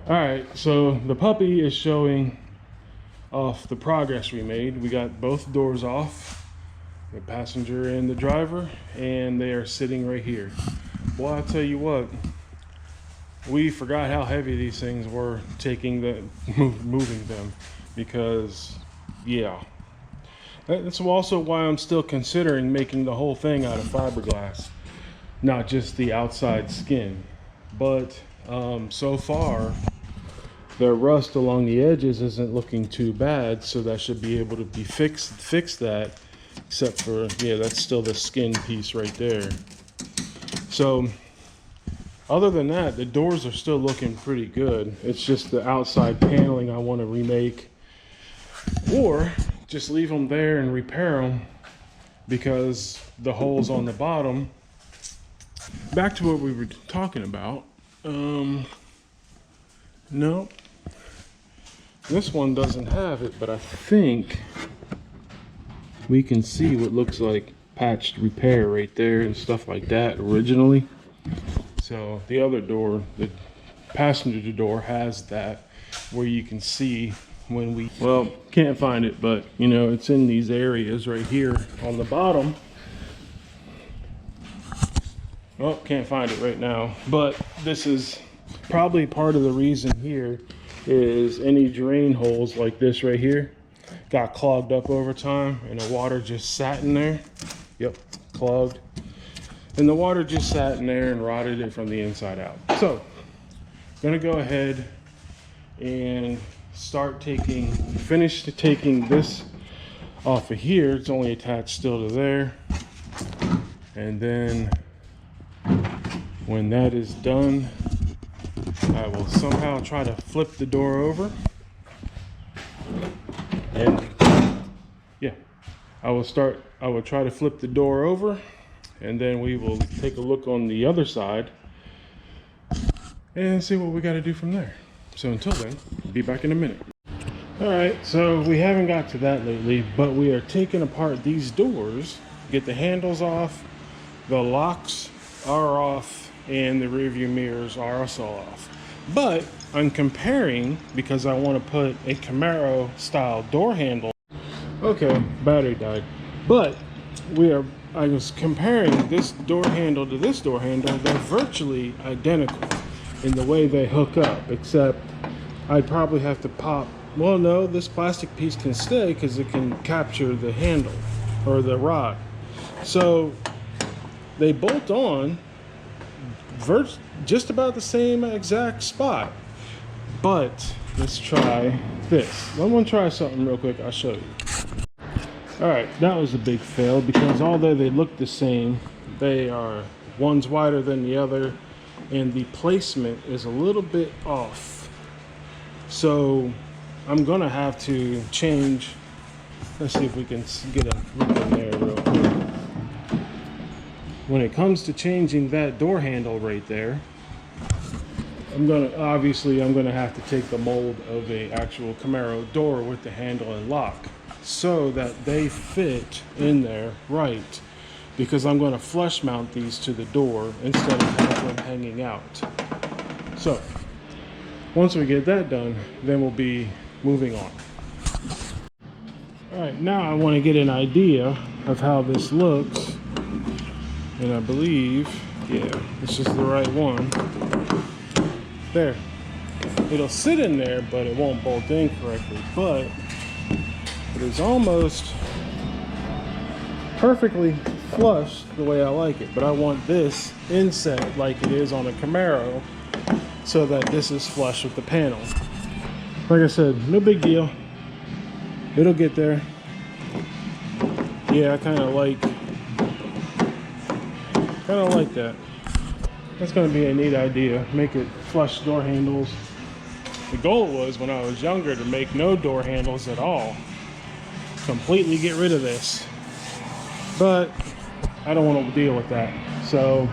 All right, so the puppy is showing off the progress we made. We got both doors off, the passenger and the driver, and they are sitting right here. Well, I'll tell you what, we forgot how heavy these things were moving them, because yeah, that's also why I'm still considering making the whole thing out of fiberglass, not just the outside skin. But so far the rust along the edges isn't looking too bad, so that should be able to be fix that, except for, yeah, that's still the skin piece right there. So other than that, the doors are still looking pretty good. It's just the outside paneling I want to remake, or just leave them there and repair them, because the holes on the bottom. Back to what we were talking about. No, this one doesn't have it, but I think we can see what looks like patched repair right there and stuff like that originally. So the other door, the passenger door, has that, where you can see when we, well, can't find it, but you know, it's in these areas right here on the bottom. Oh, can't find it right now, but this is probably part of the reason here is any drain holes like this right here got clogged up over time, and the water just sat in there. Yep, clogged. And the water just sat in there and rotted it from the inside out. So, gonna go ahead and finish taking this off of here. It's only attached still to there. And then when that is done, I will somehow try to flip the door over. And yeah, I will try to flip the door over, and then we will take a look on the other side and see what we got to do from there. So until then, be back in a minute. All right, so we haven't got to that lately, but we are taking apart these doors, get the handles off, the locks are off, and the rear view mirrors are also off. But I'm comparing, because I want to put a Camaro style door handle. Okay, battery died. But I was comparing this door handle to this door handle. They're virtually identical in the way they hook up, except I'd probably have to pop, well, no, this plastic piece can stay because it can capture the handle or the rod. So they bolt on just about the same exact spot. But let's try this. I'm gonna try something real quick. I'll show you. All right, that was a big fail, because although they look the same, one's wider than the other, and the placement is a little bit off. So I'm gonna have to change. Let's see if we can get a look in there real quick. When it comes to changing that door handle right there, I'm gonna have to take the mold of a actual Camaro door with the handle and lock, so that they fit in there right, because I'm going to flush mount these to the door instead of having them hanging out. So once we get that done, then we'll be moving on. All right, now I want to get an idea of how this looks, and I believe, yeah, this is the right one. There, it'll sit in there, but it won't bolt in correctly, but it is almost perfectly flush the way I like it. But I want this inset like it is on a Camaro, so that this is flush with the panel. Like I said, no big deal, it'll get there. Yeah, I kind of like that. That's going to be a neat idea. Make it flush door handles. The goal was, when I was younger, to make no door handles at all. Completely get rid of this. But I don't want to deal with that. So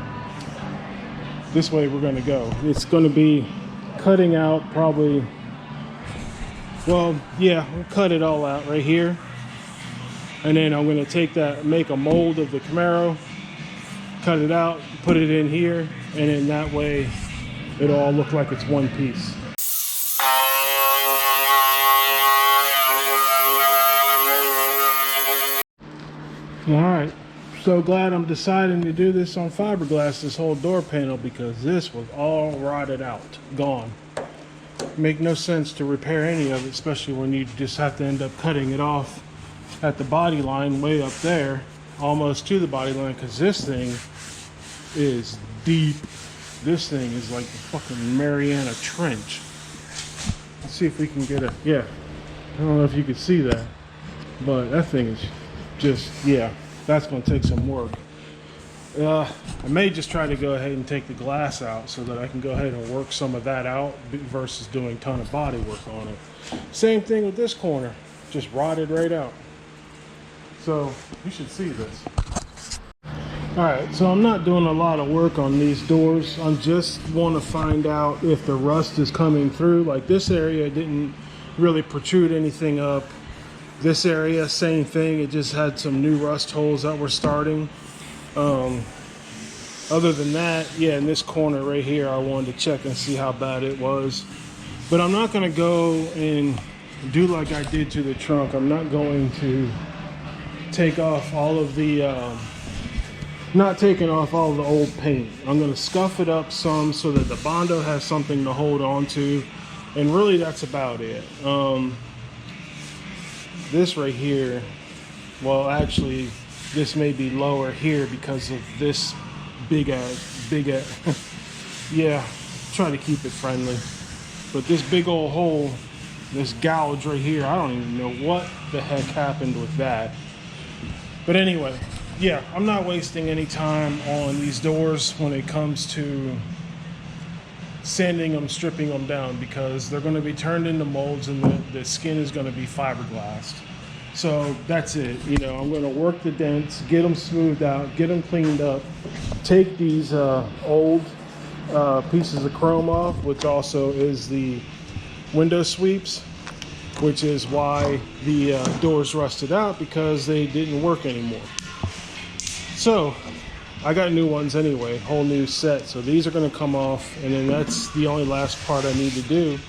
this way we're going to go. It's going to be cutting out probably, well, yeah, we'll cut it all out right here. And then I'm going to take that, make a mold of the Camaro, cut it out, put it in here, and then that way it'll all look like it's one piece. All right, so glad I'm deciding to do this on fiberglass, this whole door panel, because this was all rotted out, gone. Make no sense to repair any of it, especially when you just have to end up cutting it off at the body line way up there, almost to the body line, because this thing is deep. This thing is like the fucking Mariana Trench. Let's see if we can get yeah, I don't know if you can see that, but that thing is just, yeah, that's going to take some work. I may just try to go ahead and take the glass out so that I can go ahead and work some of that out versus doing a ton of body work on it. Same thing with this corner, just rotted right out. So you should see this. All right, so I'm not doing a lot of work on these doors. I just want to find out if the rust is coming through. Like this area didn't really protrude anything up. This area, same thing. It just had some new rust holes that were starting. Other than that, yeah, in this corner right here, I wanted to check and see how bad it was. But I'm not going to go and do like I did to the trunk. I'm not going to take off all of the, not taking off all the old paint. I'm going to scuff it up some so that the Bondo has something to hold on to. And really, that's about it. This right here, well, actually, this may be lower here because of this big ass, yeah, try to keep it friendly. But this big old hole, this gouge right here, I don't even know what the heck happened with that. But anyway, yeah, I'm not wasting any time on these doors when it comes to sanding them, stripping them down, because they're going to be turned into molds and the skin is going to be fiberglassed. So that's it. You know, I'm going to work the dents, get them smoothed out, get them cleaned up, take these old pieces of chrome off, which also is the window sweeps, which is why the doors rusted out, because they didn't work anymore. So I got new ones anyway, whole new set. So these are going to come off, and then that's the only last part I need to do.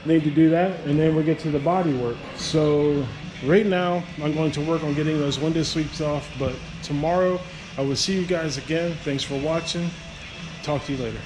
Need to do that, and then we get to the body work. So right now I'm going to work on getting those window sweeps off, but tomorrow I will see you guys again. Thanks for watching. Talk to you later.